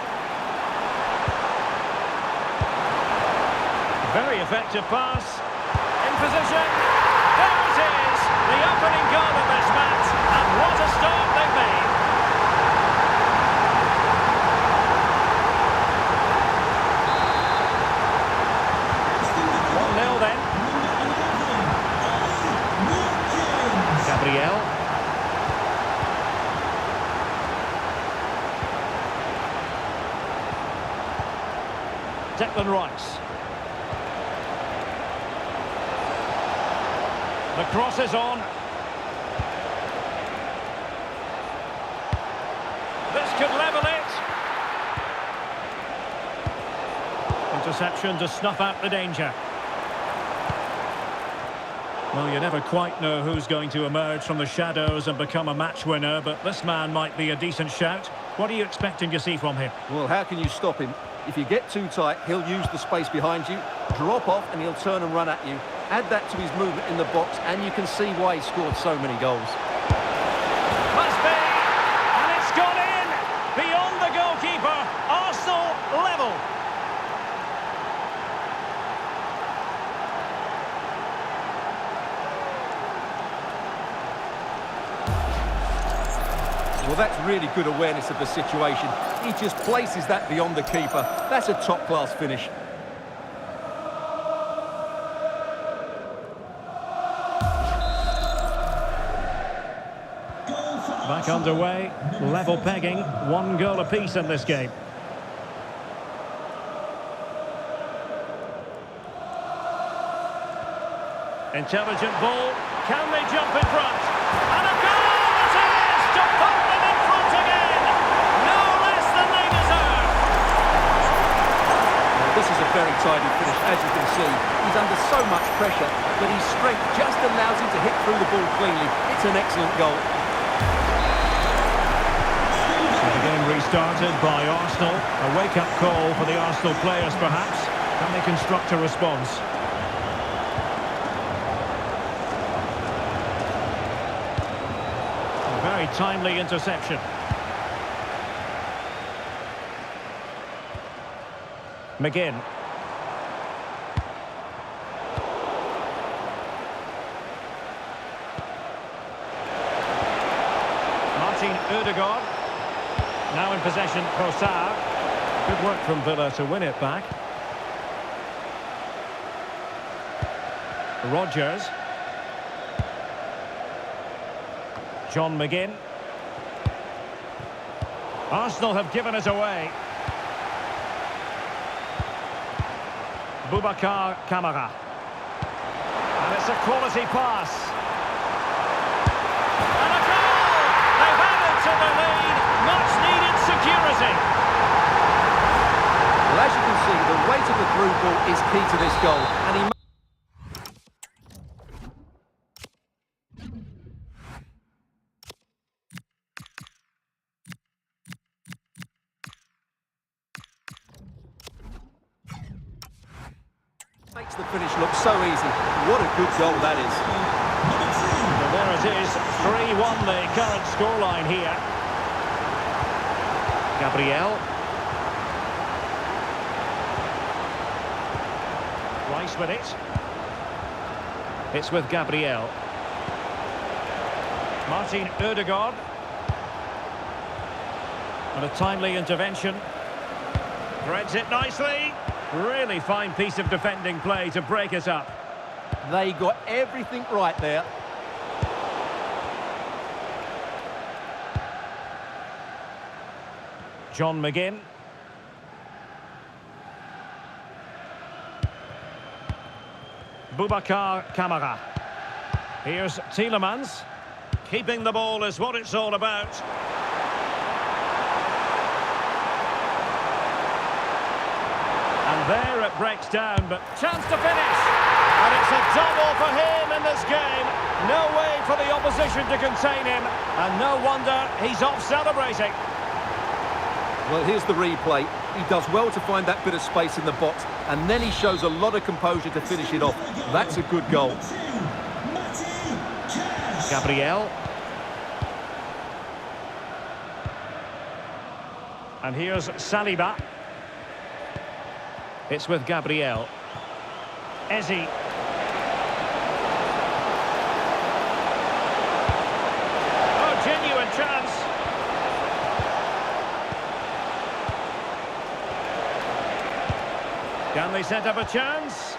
Very effective pass. In position. There it is! The opening goal of this match. And what a start they've made. Then. Gabriel. Declan Rice. The cross is on. This could level it. Interception to snuff out the danger. Well, you never quite know who's going to emerge from the shadows and become a match winner, but this man might be a decent shout. What are you expecting to see from him? Well, how can you stop him? If you get too tight, he'll use the space behind you, drop off, and he'll turn and run at you. Add that to his movement in the box, and you can see why he scored so many goals. Must be! And it's gone in! Beyond the goalkeeper, Arsenal level! Well, that's really good awareness of the situation. He just places that beyond the keeper. That's a top-class finish. Back underway, level pegging, 1 goal apiece in this game. Intelligent ball, can they jump in front? And a goal it is to put them in front again! No less than they deserve! This is a very tidy finish, as you can see. He's under so much pressure, but his strength just allows him to hit through the ball cleanly. It's an excellent goal. The game restarted by Arsenal. A wake-up call for the Arsenal players, perhaps. Can they construct a response? A very timely interception. McGinn. Martin Ødegaard. Now in possession, Trossard. Good work from Villa to win it back. Rodgers. John McGinn. Arsenal have given it away. Boubacar Kamara. And it's a quality pass. And a goal! They've added to the lead. Much needed security. Well, as you can see, the weight of the through ball is key to this goal, and he makes the finish look so easy. What a good goal that is. Well, there it is, 3-1 the current scoreline here. Gabriel. Rice with it. It's with Gabriel. Martin Ødegaard. And a timely intervention. Threads it nicely. Really fine piece of defending play to break it up. They got everything right there. John McGinn. Boubacar Kamara. Here's Tielemans. Keeping the ball is what it's all about. And there it breaks down, but chance to finish. And it's a double for him in this game. No way for the opposition to contain him. And no wonder he's off celebrating. Well, here's the replay. He does well to find that bit of space in the box, and then he shows a lot of composure to finish it off. That's a good goal. Gabriel. And here's Saliba. It's with Gabriel. Eze. Oh, genuine chance. Can they set up a chance?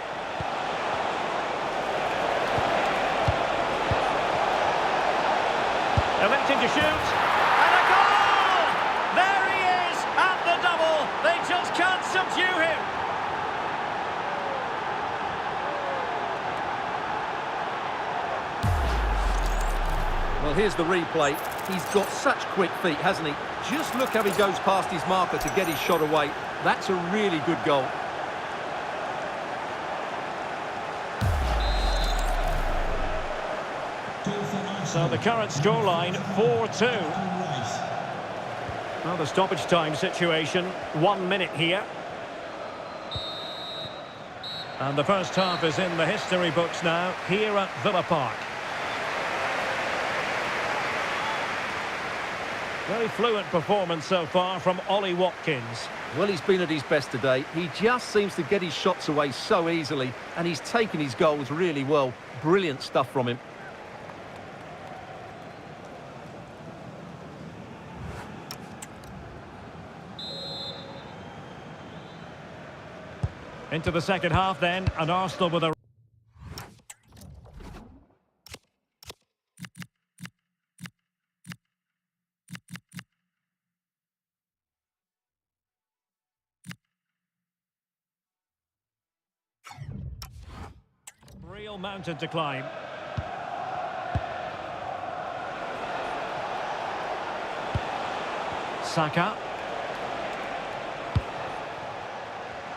Electing to shoot. And a goal! There he is at the double. They just can't subdue him. Well, here's the replay. He's got such quick feet, hasn't he? Just look how he goes past his marker to get his shot away. That's a really good goal. So the current scoreline, 4-2. Right. Well, the stoppage time situation, 1 minute here. And the first half is in the history books now, here at Villa Park. Very fluent performance so far from Ollie Watkins. Well, he's been at his best today. He just seems to get his shots away so easily, and he's taken his goals really well. Brilliant stuff from him. Into the second half then, and Arsenal with a... Real mountain to climb. Saka.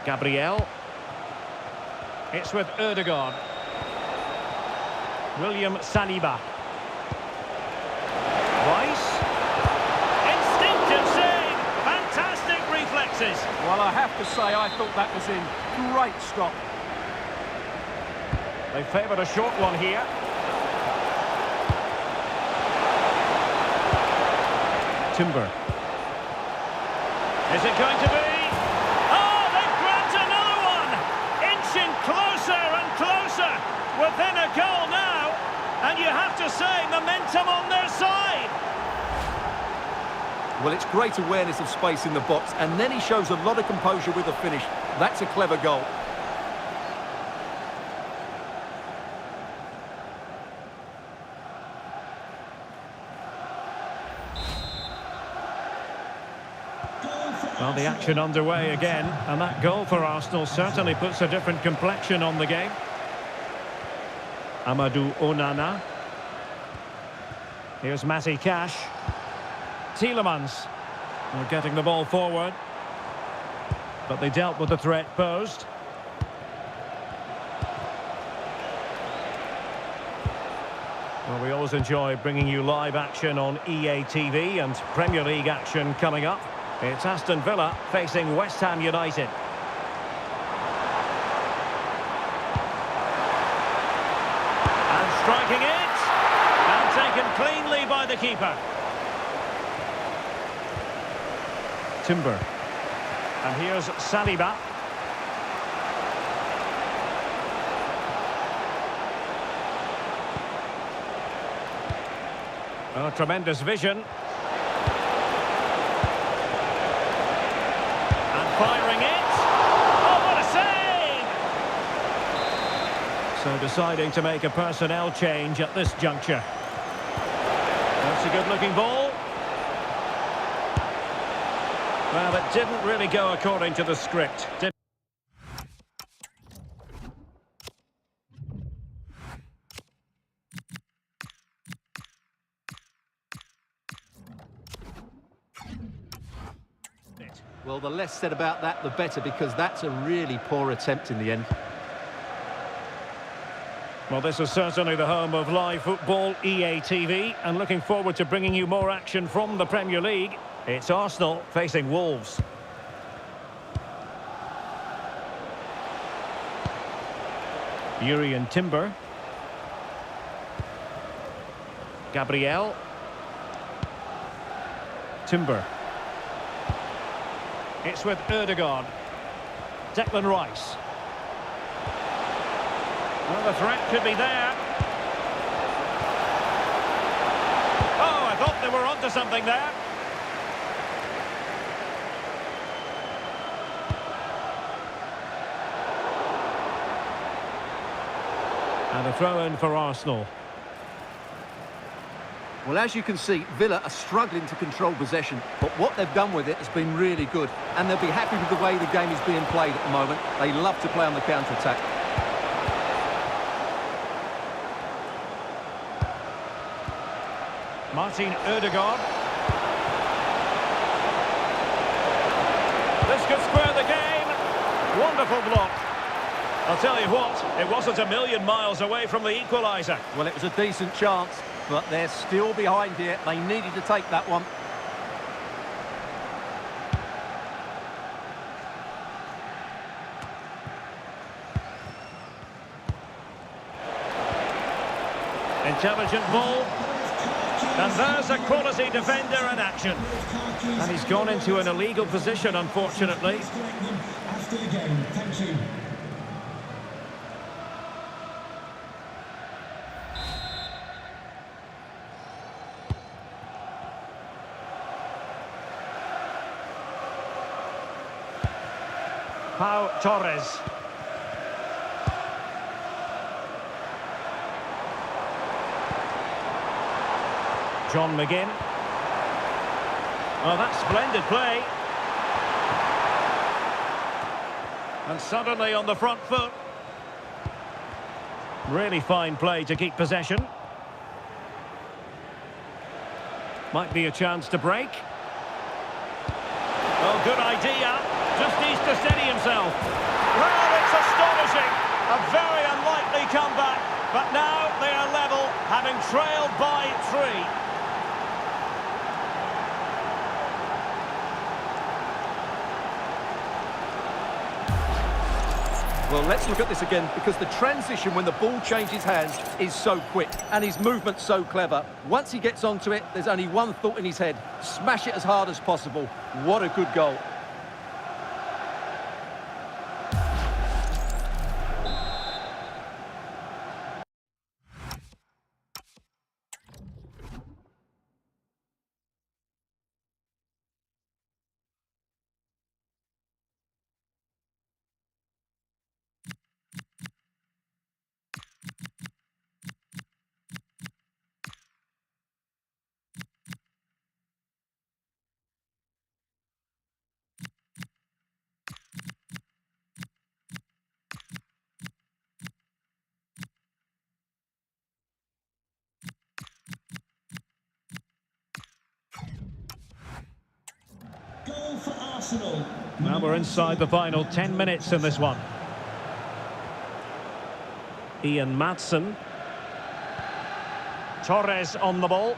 Gabriel. It's with Ødegaard. William Saliba. Rice. Instinctive save. Fantastic reflexes. Well, I have to say, I thought that was in. Great stop. They favoured a short one here. Timber. Is it going to be? Oh, they've grabbed another one! Inching closer and closer. Within a goal now. And you have to say, momentum on their side. Well, it's great awareness of space in the box, and then he shows a lot of composure with the finish. That's a clever goal. Well, the action underway again, and that goal for Arsenal certainly puts a different complexion on the game. Amadou Onana. Here's Matty Cash. Tielemans. They're getting the ball forward. But they dealt with the threat posed. Well, we always enjoy bringing you live action on EA TV and Premier League action coming up. It's Aston Villa facing West Ham United. And striking it. And taken cleanly by the keeper. Timber. And here's Saliba. Oh, tremendous vision. Firing it. Oh, what a save! So deciding to make a personnel change at this juncture. That's a good-looking ball. Well, it didn't really go according to the script. Well, the less said about that, the better, because that's a really poor attempt in the end. Well, this is certainly the home of live football, EA TV, and looking forward to bringing you more action from the Premier League. It's Arsenal facing Wolves. Urian Timber. Gabriel. Timber. It's with Ødegaard. Declan Rice. Well, the threat could be there. Oh, I thought they were onto something there. And a throw-in for Arsenal. Well, as you can see, Villa are struggling to control possession, but what they've done with it has been really good, and they'll be happy with the way the game is being played at the moment. They love to play on the counter-attack. Martin Ødegaard. This could square the game. Wonderful block. I'll tell you what, it wasn't a million miles away from the equaliser. Well, it was a decent chance, But they're still behind here. They needed to take that one. Intelligent ball. And there's a quality defender in action. And he's gone into an illegal position, unfortunately. After the game, thank you. Pau Torres. John McGinn. Oh, that's splendid play. And suddenly on the front foot. Really fine play to keep possession. Might be a chance to break. Oh, good idea. Just needs to steady himself. Well, it's astonishing. A very unlikely comeback. But now they are level, having trailed by 3. Well, let's look at this again, because the transition when the ball changes hands is so quick, and his movement's so clever. Once he gets onto it, there's only one thought in his head: smash it as hard as possible. What a good goal. Goal for Arsenal. Now we're inside the final 10 minutes in this one. Ian Maatsen. Torres on the ball.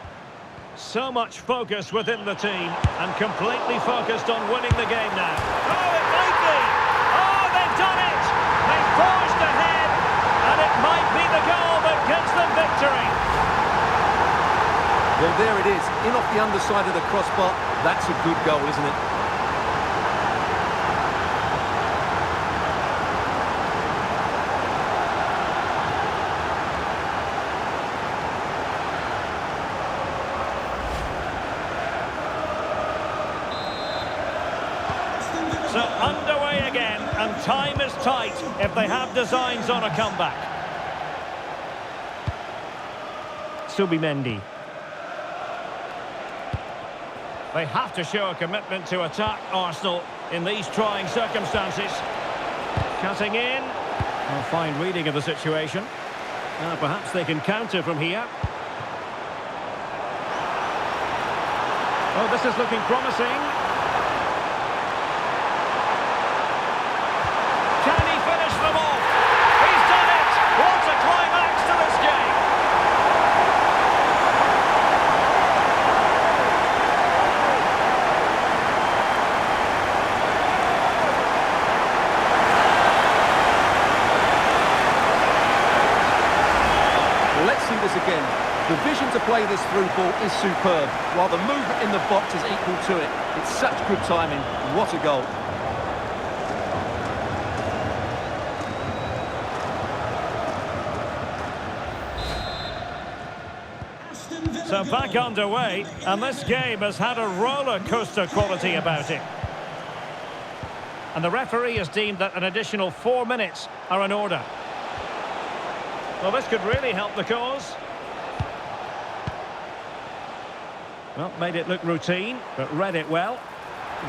So much focus within the team and completely focused on winning the game now. Oh, it might be! Oh, they've done it! They've forged ahead, and it might be the goal that gets them victory. Well, there it is, in off the underside of the crossbar. That's a good goal, isn't it? So underway again, and time is tight if they have designs on a comeback. Subimendi. They have to show a commitment to attack Arsenal in these trying circumstances. Cutting in. A fine reading of the situation. Perhaps they can counter from here. Oh, this is looking promising. Can he finish them off? He's done it! What a climax to this game! Let's see this again. The vision to play this through ball is superb, while the movement in the box is equal to it. It's such good timing. What a goal. So back underway, and this game has had a roller coaster quality about it. And the referee has deemed that an additional 4 minutes are in order. Well, this could really help the cause. Well, made it look routine, but read it well.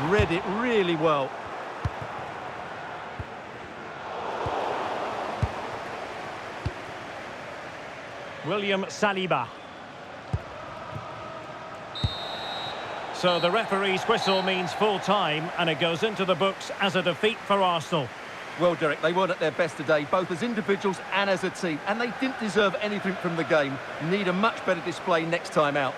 Read it really well. William Saliba. So the referee's whistle means full time, and it goes into the books as a defeat for Arsenal. Well, Derek, they weren't at their best today, both as individuals and as a team, and they didn't deserve anything from the game. Need a much better display next time out.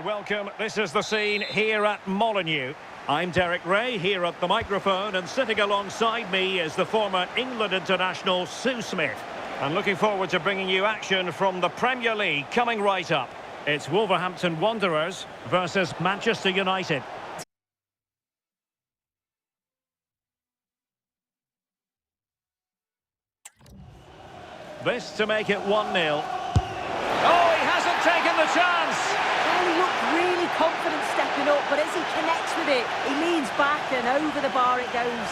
Welcome. This is the scene here at Molineux. I'm Derek Ray, here at the microphone, and sitting alongside me is the former England international Sue Smith. And looking forward to bringing you action from the Premier League coming right up. It's Wolverhampton Wanderers versus Manchester United. This to make it 1-0. Oh, he hasn't taken the chance! Well, he looked really confident stepping up, but as he connects with it, he leans back and over the bar it goes.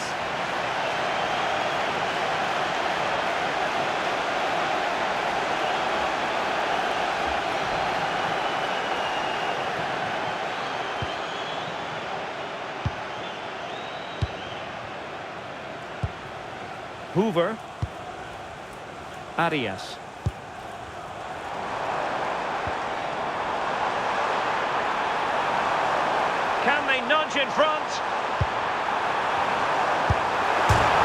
Hoover. Arias. Can they nudge in front?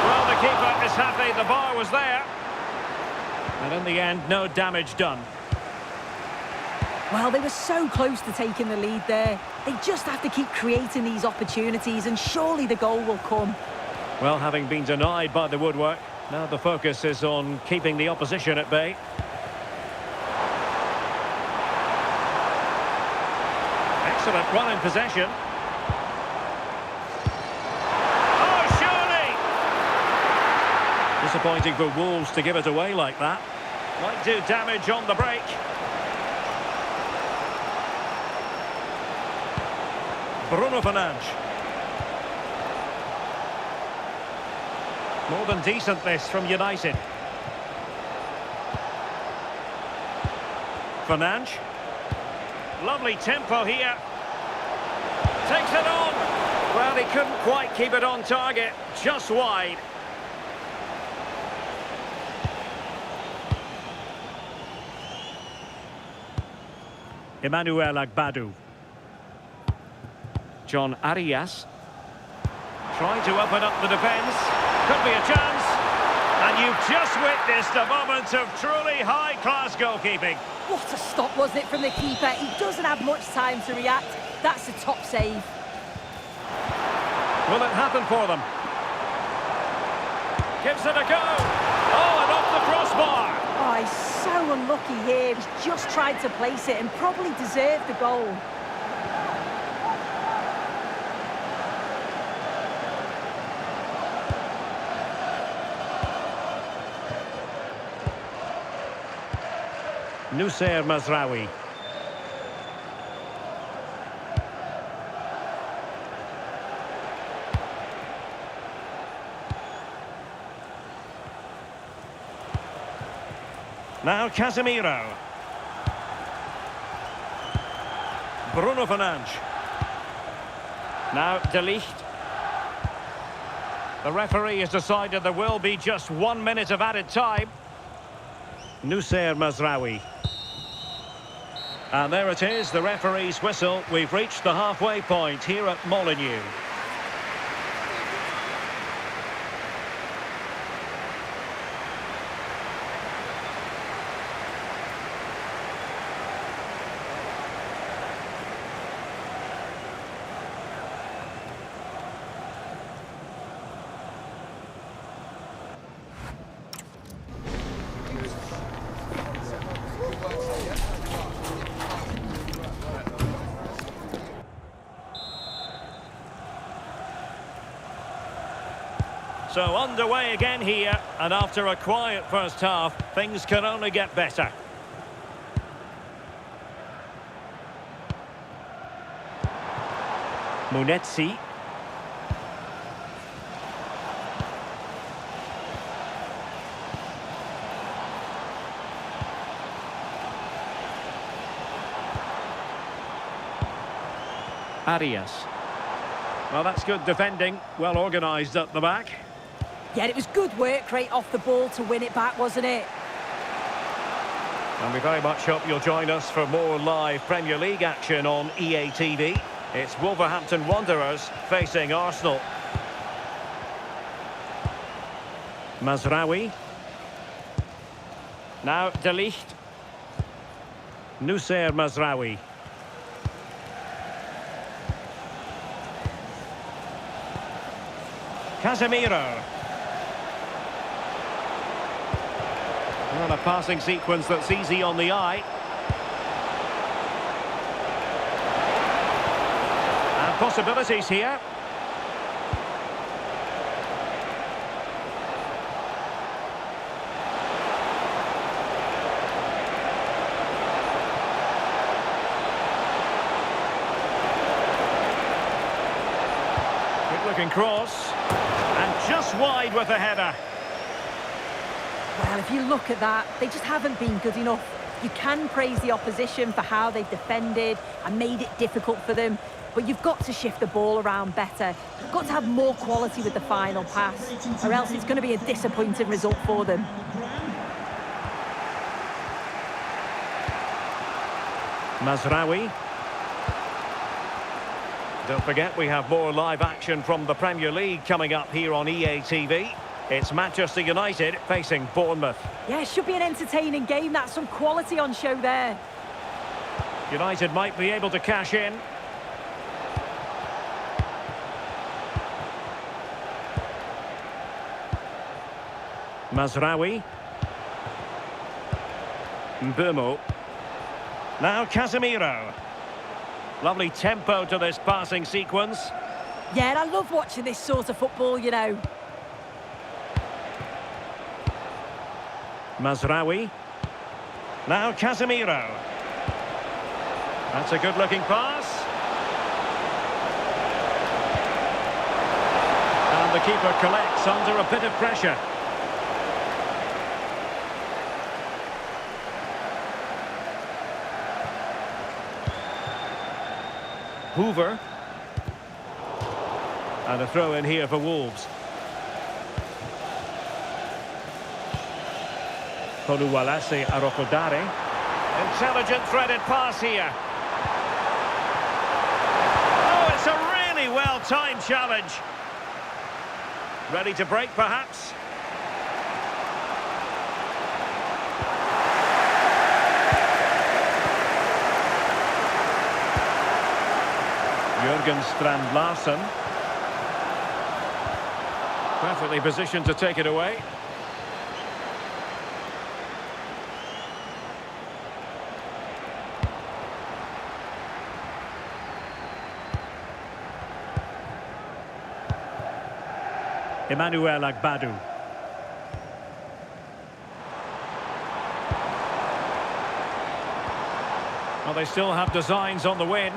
Well, the keeper is happy the bar was there. And in the end, no damage done. Well, they were so close to taking the lead there. They just have to keep creating these opportunities and surely the goal will come. Well, having been denied by the woodwork, now the focus is on keeping the opposition at bay. Excellent run in possession. Oh, surely! Disappointing for Wolves to give it away like that. Might do damage on the break. Bruno Fernandes. More than decent this from United. Fernandes. Lovely tempo here. Takes it on. Well, he couldn't quite keep it on target. Just wide. Emmanuel Agbadou. John Arias. Trying to open up the defence. Could be a chance. And you've just witnessed a moment of truly high-class goalkeeping. What a stop, wasn't it, from the keeper? He doesn't have much time to react. That's a top save. Will it happen for them? Gives it a go. Oh, and off the crossbar. Oh, he's so unlucky here. He's just tried to place it and probably deserved the goal. Noussair Mazraoui. Now Casemiro. Bruno Fernandes. Now De Ligt. The referee has decided there will be just 1 minute of added time. Noussair Mazraoui. And there it is, the referee's whistle. We've reached the halfway point here at Molineux. So underway again here, and after a quiet first half, things can only get better. Munetsi. Arias. Well, that's good defending, well organised at the back. Yeah, it was good work rate off the ball to win it back, wasn't it? And we very much hope you'll join us for more live Premier League action on EA TV. It's Wolverhampton Wanderers facing Arsenal. Mazraoui. Now De Ligt. Noussair Mazraoui. Casemiro. Well, a passing sequence that's easy on the eye. And possibilities here. Good looking cross. And just wide with the header. Well, if you look at that, they just haven't been good enough. You can praise the opposition for how they've defended and made it difficult for them, but you've got to shift the ball around better. You've got to have more quality with the final pass, or else it's going to be a disappointing result for them. Mazraoui. Don't forget, we have more live action from the Premier League coming up here on EA TV. It's Manchester United facing Bournemouth. Yeah, it should be an entertaining game. That's some quality on show there. United might be able to cash in. Mazraoui. Mbeumo. Now Casemiro. Lovely tempo to this passing sequence. Yeah, and I love watching this sort of football, you know. Mazraoui. Now Casemiro. That's a good-looking pass. And the keeper collects under a bit of pressure. Hoover. And a throw in here for Wolves. Oluwalase Arokodare. Intelligent threaded pass here. Oh, it's a really well-timed challenge. Ready to break, perhaps? Jürgen Strand Larsen. Perfectly positioned to take it away. Emmanuel Agbadu. Well, they still have designs on the win.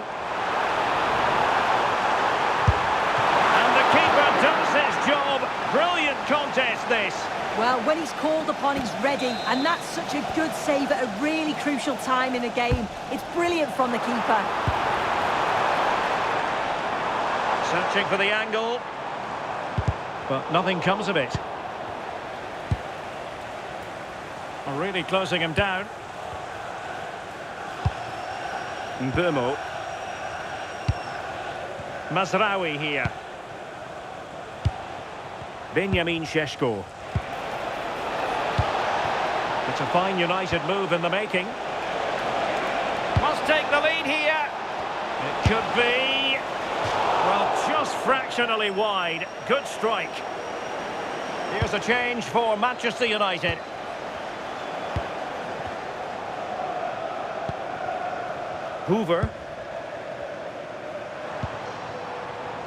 And the keeper does his job. Brilliant contest, this. Well, when he's called upon, he's ready. And that's such a good save at a really crucial time in the game. It's brilliant from the keeper. Searching for the angle. But nothing comes of it. Really closing him down. Mbumo. Mazraoui here. Benjamin Šeško. It's a fine United move in the making. Must take the lead here. It could be... well, just fractionally wide. Good strike. Here's a change for Manchester United. Hoover.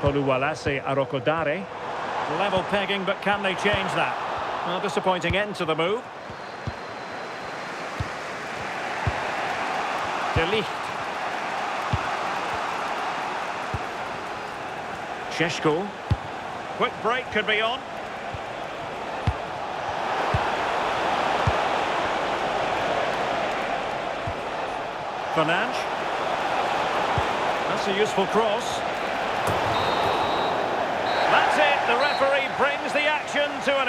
Oluwalase Arokodare. Level pegging, but can they change that? Well, disappointing end to the move. De Ligt. Šeško. Quick break could be on. Fernandes. That's a useful cross. That's it. The referee brings the action to